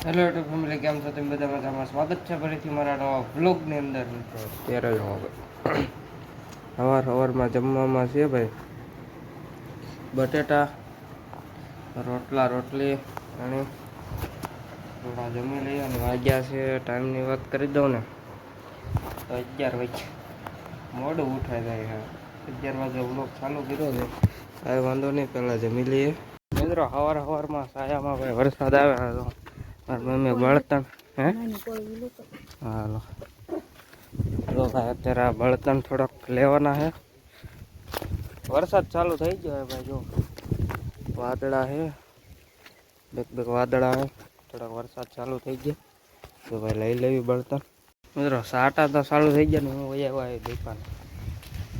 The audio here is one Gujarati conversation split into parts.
હેલો ટુ ફેમિલી, કેમ છો તમે બધા મજામાં? સ્વાગત છે ફરીથી મારા નવા વ્લોગની અંદર. મિત્રો અત્યારે જો સવારમાં જમવામાં છે ભાઈ બટેટા, રોટલી અને થોડા જમી લઈએ. અને વાગ્યા છે, ટાઈમની વાત કરી દઉં ને તો 11 વાગે. મોડું ઉઠાઈ જાય છે. 11 વાગે વ્લોગ ચાલુ કર્યો છે. કાંઈ વાંધો નહીં, પહેલાં જમી લઈએ. મિત્રો સવારમાં સાયામાં ભાઈ વરસાદ આવે તો મમ્મી બળતણ હાલો તો ભાઈ અત્યારે આ બળતણ થોડાક લેવાના છે. વરસાદ ચાલુ થઈ ગયો ભાઈ, જો વાદળા છે, બે વાદળા છે, થોડાક વરસાદ ચાલુ થઈ ગયો તો ભાઈ લઈ લેવી બળતણ. મિત્રો સાટા તો ચાલુ થઈ ગયા ને હું આવ્યો દુકાન,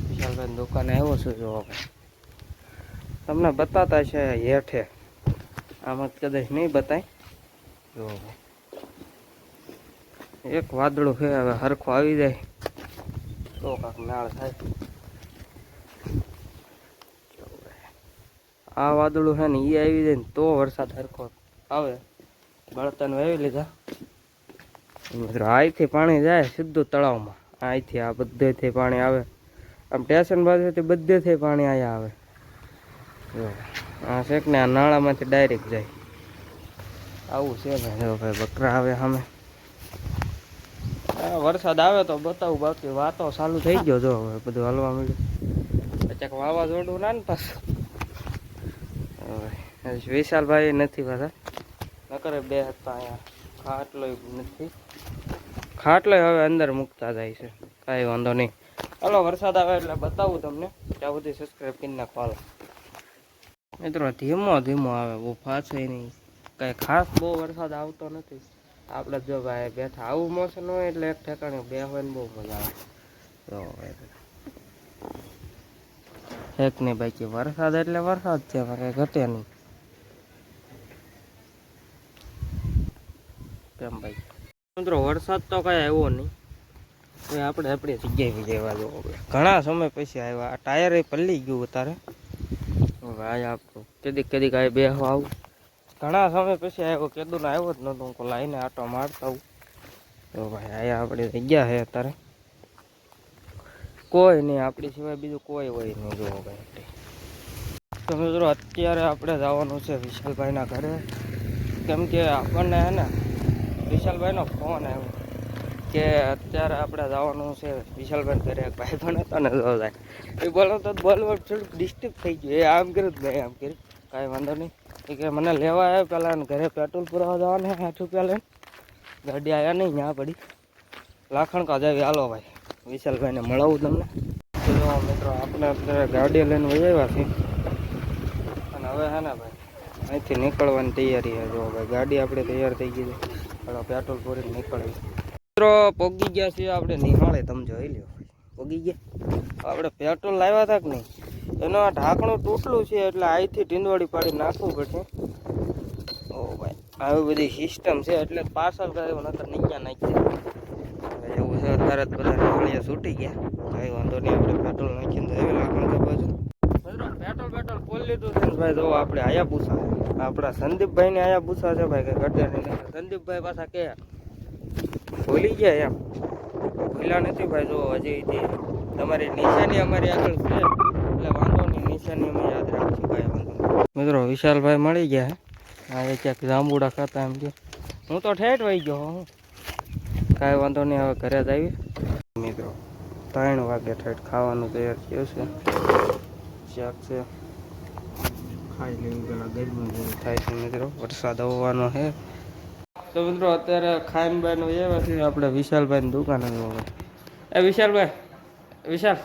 વિશાલભાઈ દુકાને આવ્યો છું. જો ભાઈ તમને બતાતા છે હેઠે, આમાં કદાચ નહીં બતાય. જો એક વાદળું છે, હવે હરખું આવી જાય તો કાંક નાળ થાય. આ વાદળું છે ને એ આવી જાય ને તો વરસાદ હરખો આવે. બળતણ વાવી લીધા. અહીંથી પાણી જાય સીધું તળાવમાં. અહીંથી આ બધેથી પાણી આવે, આમ સ્ટેશન બાજુથી બધેથી પાણી અહીંયા આવે. આ છે ને આ નાળામાંથી ડાયરેક્ટ જાય. આવું છે ભાઈ. જો ભાઈ બકરા આવે સામે. વરસાદ આવે તો બતાવું, બાકી વાતો ચાલુ થઈ ગયો. જો હવે બધું હલવા મળ્યું. ચક વાવાઝોડું ના ને પાછું. વિશાલભાઈ નથી પાછા, નકરે બે હતા અહીંયા. ખાટલો નથી, ખાટલો હવે અંદર મૂકતા જાય છે. કાંઈ વાંધો નહીં. હાલો વરસાદ આવે એટલે બતાવું તમને. ત્યાં સુધી સબસ્ક્રાઈબ કરી નાખો. મિત્રો ધીમો ધીમો આવે, બહુ ફાસે નહીં. કાંઈ ખાસ બહુ વરસાદ આવતો નથી. આપણે જો ભાઈ બેઠા આવું મોસમ હોય એટલે એક ઠેકાણે બે હોય ને બહુ મજા આવે. તો એક નહીં બાકી વરસાદ એટલે વરસાદ છે, કંઈ ઘટે નહીં. કેમ ભાઈ મિત્રો વરસાદ તો કાંઈ આવ્યો નહીં. આપણે આપણી જગ્યાએ જવા દો. ઘણા સમય પછી આવ્યા. આ ટાયર પલ્લી ગયું અત્યારે. ભાઈ આપણું કેદી કાંઈ બેહવા આવું. ઘણા સમય પછી આવ્યો, કેદું આવ્યો જ નહોતો. હું લાઈને આટો મારતા આવું. તો ભાઈ અહીંયા આપણી જગ્યા છે અત્યારે. કોઈ નહીં, આપણી સિવાય બીજું કોઈ હોય નહીં. જોવો ભાઈ તો મિત્રો અત્યારે આપણે જવાનું છે વિશાલભાઈના ઘરે. કેમ કે આપણને હે ને વિશાલભાઈનો ફોન આવ્યો કે અત્યારે આપણે જવાનું છે વિશાલભાઈ ઘરે. એક ભાઈ પણ હતા ને તો જાય એ બોલો તો બોલવા થોડુંક ડિસ્ટર્બ થઈ ગયું. એ આમ કર્યું જ નહીં, આમ કર્યું. કાંઈ વાંધો નહીં. એ કે મને લેવા આવ્યો પહેલાં ઘરે પેટ્રોલ પુરાવા જવાને 60 રૂપિયા લઈને. ગાડી આવ્યા નહીં, ત્યાં પડી લાખણકા જાવી. હાલો ભાઈ વિશાલભાઈને મળાવું તમને. તો મિત્રો આપણે અત્યારે ગાડી લઈને વહી આવ્યા છીએ. અને હવે હે ને ભાઈ અહીંથી નીકળવાની તૈયારી છે. જો ભાઈ ગાડી આપણે તૈયાર થઈ ગઈ છે. હાલો પેટ્રોલ પૂરીને નીકળવી. મિત્રો પોગી ગયા છીએ આપણે નિહાળે. તમે જોઈ લો પોગી ગયા. આપણે પેટ્રોલ લાવ્યા હતા કે નહીં, એનું આ ઢાંકણું તૂટલું છે એટલે અહીંથી ટીંદવાડી પાડી નાખવું પડશે. ઓ ભાઈ આવી બધી સિસ્ટમ છે એટલે પાર્સલ કરાવ્યું, નકર નીચે નાખી એવું છે. અત્યારે જ બધા નીકળીએ છૂટી ગયા. કાંઈ વાંધો નહીં. આપણે પેટ્રોલ નાખીને જઈએ લાકડા બાજુ. પેટ્રોલ ખોલી લીધું છે ભાઈ. જો આપણે આયા પૂછા આપણા સંદીપભાઈને આયા પૂછા છે ભાઈ. કે ઘટે નહીં. સંદીપભાઈ પાછા કે ભૂલી ગયા એમ. ભૂલ્યા નથી ભાઈ. જો હજી તમારી નિશાની અમારી આગળ છે એટલે વાંધો નહીં. નિશાની અમે યાદ રાખીશું. કાંઈ વાંધો નહીં. મિત્રો વિશાલભાઈ મળી ગયા. હવે ક્યાંક જાંબુડા ખાતા એમ કે હું તો ઠેઠ વહી ગયો હું. કાંઈ વાંધો નહીં. હવે ઘરે જ આવી. મિત્રો 3 વાગે ઠેઠ ખાવાનું તૈયાર થયું છે. શાક છે, ખાઈ લેવું પેલા. ગરમી બહુ થાય છે મિત્રો, વરસાદ આવવાનો છે. તો મિત્રો અત્યારે ખાઈને બાઈને એવા છે આપણે વિશાલભાઈની દુકાને. એ વિશાલભાઈ, વિશાલ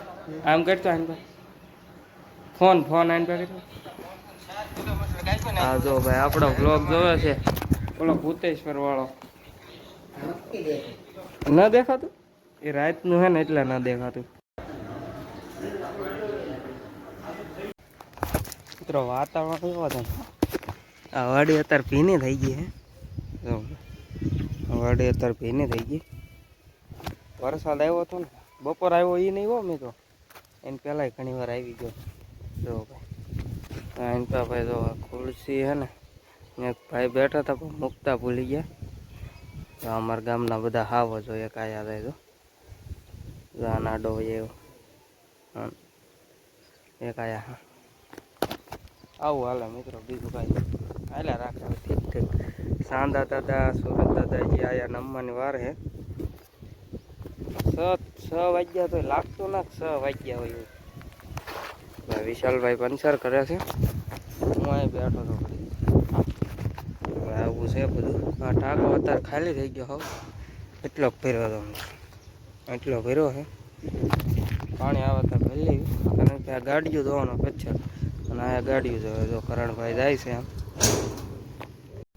આમ કરતો આને ભાઈ ફોન આને ભાઈ કરતો. હા જો ભાઈ આપણો બ્લોગ જોવે છે ઓલો ભૂતેશ્વર વાળો. ન દેખાતું? એ રાતનું છે ને એટલે ન દેખાતું. મિત્રો વાતાવરણ એવો છે. આ વાડી અત્યારે ભીની થઈ ગઈ હે. વાડી અત્યારે ભીની થઈ ગઈ. વરસાદ આવ્યો હતો ને બપોર આવ્યો એ નહીં હો મિત્રો, એને પહેલાં ઘણી વાર આવી ગયો. જો ભાઈ એમ તો ભાઈ જો ખુરશી હે ને એક ભાઈ બેઠા હતા પણ મૂકતા ભૂલી ગયા. તો અમારા ગામના બધા હાવ જોઈએ કાયા થાય તો નાડો હોય એવો એક આયા હા આવું હાલે મિત્રો બીજું કાંઈ હાલ્યા રાખે ઠીક ઠીક સાંદા દાદા સુરત દાદાજી આયા નમવાની વાર હે 6 વાગ્યા તો લાગતું ના 6 વાગ્યા હોય ભાઈ વિશાલભાઈ પંચર કરે છે હું અહીં બેઠો તો આવું છે બધું આ ટાંકો અત્યારે ખાલી થઈ ગયો હોવ એટલો ભર્યો હતો એટલો ભર્યો છે પાણી આવે તો ભરી લેવી કારણ કે આ ગાડીઓ ધોવાનો પચ્છર અને આ ગાડીઓ જોવે જો કરણભાઈ જાય છે આમ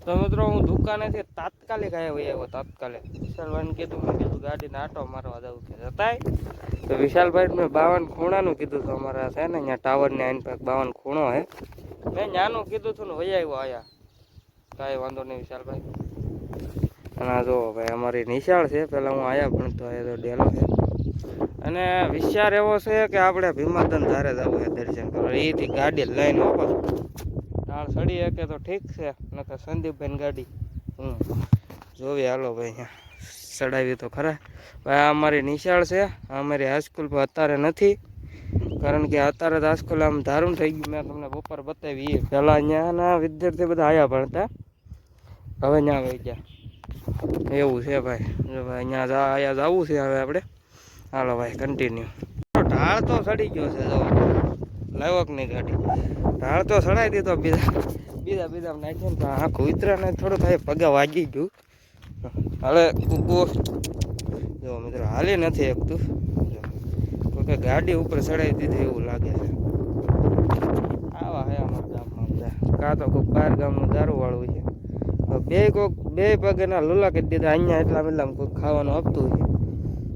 તો મિત્રો હું દુકાનેથી તાત્કાલિક આવ્યો તાત્કાલિક વિશાલભાઈને કીધું મેં કીધું ગાડીને આટો મારવા જવું કે જતાય તો વિશાલભાઈ મેં 52 ખૂણાનું કીધું હતું અમારા છે ને અહીંયા ટાવરને આઈન પાક 52 ખૂણો હે મેં નાનું કીધું હતું ને વહી આવ્યો આયા કાંઈ વાંધો નહીં વિશાલભાઈ અને જો ભાઈ અમારી નિશાળ છે પહેલાં હું આયા ભણતો આવ્યો તો ડેલો છે અને વિચાર એવો છે કે આપણે ભીમાદન ધારે જવું છે દર્શન કરવા એથી ગાડી લઈને વાપસ ટાળ સડી શકે તો ઠીક છે નકર સંદીપભાઈ ગાડી જોવી હાલો ભાઈ અહીંયા ચડાવી તો ખરા ભાઈ આ અમારી નિશાળ છે આ અમારી હાઈસ્કૂલ પર અત્યારે નથી કારણ કે અત્યારે તો હાઈસ્કૂલ આમ ધારું થઈ ગયું મેં તમને બપોર બતાવી પહેલાં અહીંયાના વિદ્યાર્થી બધા આવ્યા ભણતા હવે અહીંયા આવી ગયા એવું છે ભાઈ જો ભાઈ અહીંયા જવું છે હવે આપણે હાલો ભાઈ કન્ટિન્યુ ઢાળ તો સડી ગયો છે જો લાવકની ગાડી ઢાળ તો સડાઈ દીધો બીજા નાખીને પણ આખું ઉતરાને થોડું થાય પગે વાગી ગયું હવે ઊભો જો મિત્રો હાલી નથી એકતું કે ગાડી ઉપર ચડાવી દીધી એવું લાગે છે આવા હે અમારા ગામમાં બધા કાં તો કોઈક બહાર ગામનું દારૂ વાળું છે બે પગેના લુલા કરી દીધા અહીંયા એટલા કોઈક ખાવાનું આપતું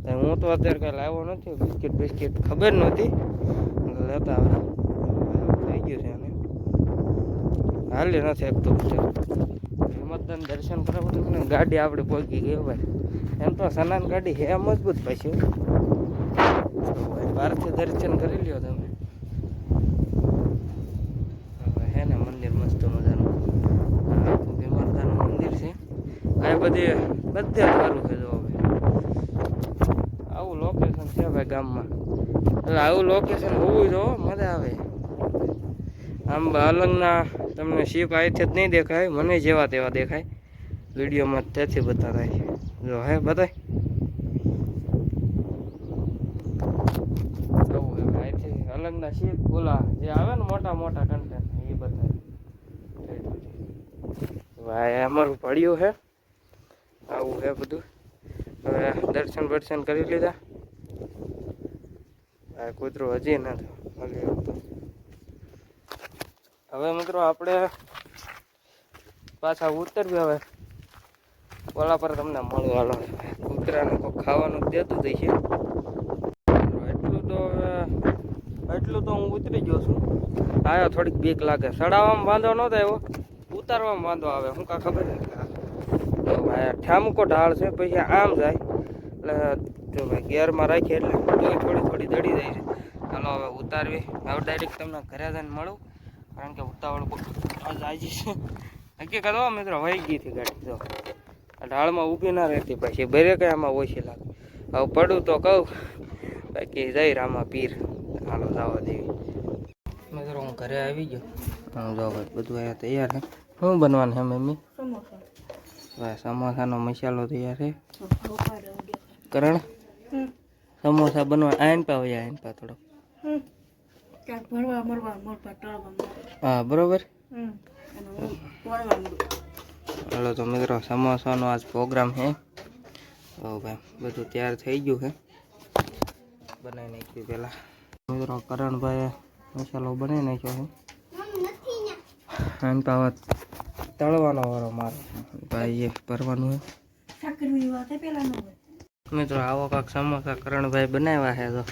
છે હું તો અત્યારે કાંઈ લાવ્યો નથી બિસ્કિટ ખબર નહોતી લેતા થઈ ગયું છે એને હાલી નથી એકતું મતદાન દર્શન કરવા ને ગાડી આપણે પહોંચી ગઈ ભાઈ એમ તો સનાન ગાડી હે મજબૂત પછી બહારથી દર્શન કરી લ્યો તમે હે ને મંદિર મસ્ત મજાનું આખું ભીમાદાનું મંદિર છે આ બધે સારું છે જો આવું લોકેશન છે ભાઈ ગામમાં એટલે આવું લોકેશન હોવું જો મજા આવે આમ અલંગના તમને શીપ અહીંથી જ નહીં દેખાય મને જેવા તેવા દેખાય વિડીયોમાં તેથી બતાવાય જો હે બતાય અલગના શીપ બોલા જે આવે ને મોટા મોટા કન્ટેન્ટ એ બતાવે ભાઈ અમારું પડ્યું છે આવું છે બધું હવે દર્શન કરી લીધા ભાઈ કૂતરું હજી ના થયું હવે મિત્રો આપણે પાછા ઉતરવી હવે ઓલા પર તમને મળવા હાલો કૂતરાને કોઈ ખાવાનું દેતું દઈશે એટલું તો હું ઉતરી ગયો છું આવ્યો થોડીક બીક લાગે ચડાવવામાં વાંધો નહોતો આવ્યો ઉતારવામાં વાંધો આવે શું કાં ખબર નથી તો ભાઈ ઠામકો ઢાળ છે પછી આમ જાય એટલે જો ભાઈ ગિયરમાં રાખીએ એટલે થોડી દડી જાય છે ચાલો હવે ઉતારવી હવે ડાયરેક્ટ તમને ઘરે જઈને મળું કારણ કે ઉતાવળ જાય છે હકીકત હો મિત્રો વહી ગઈ હતી ગાડી જો ઢાળમાં ઊભી ના રહેતી પછી બરે કંઈ આમાં ઓછી લાગે હવે પડું તો કહું બાકી જઈ રામા પીર હાલો જવા દેવી મિત્રો હું ઘરે આવી ગયો જો ભાઈ બધું અહીંયા તૈયાર છે શું બનવાનું છે મમ્મી ભાઈ સમોસાનો મસાલો તૈયાર છે કરણ સમોસા બનવા આયન પા હોય આયન પા થોડો હા બરોબર હાલો તો મિત્રો સમોસાનો આજ પ્રોગ્રામ છે તો ભાઈ બધું તૈયાર થઈ ગયું છે બનાવી નાખ્યું પહેલાં મિત્રો કરણભાઈ મસાલો બનાવી નાખ્યો છે આન પાવા તળવાનો વાળો મારો ભાઈ એ ભરવાનું છે મિત્રો આવો કાંક સમોસા કરણભાઈ બનાવ્યા છે તો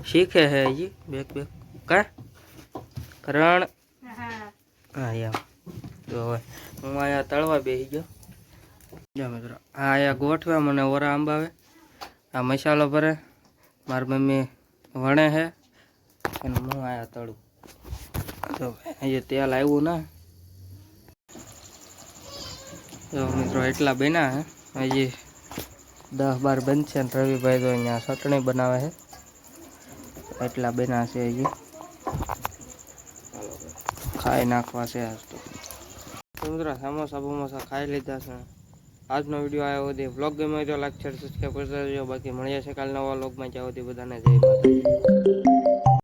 શીખે છે હજી બેક કા કરણ હા એમ જો હવે હું અહીંયા તળવા બેસી ગયો જો મિત્રો આ અહીંયા ગોઠવે મને ઓરા આંબાવે આ મસાલો ભરે મારી મમ્મી વણે છે અને હું અહીંયા તળું તો અહીંયા તેલ આવ્યું ના જો મિત્રો એટલા બન્યા હે હજી 10-12 બનશે ને રવિભાઈ તો અહીંયા ચટણી બનાવે છે, એટલા બના છે હજી, ખાઈ નાખવા છે આજ તો મિત્રો. સમોસા બમોસા ખાઈ લીધા છે. આજનો વિડીયો આવ્યો હતી. વ્લોગ ગમે તો લાઈક શેર સબસ્ક્રાઈબ કરતા રહેજો. બાકી મળીએ છે કાલ નવા વ્લોગમાં. જ્યાં સુધી બધાને જય માતા.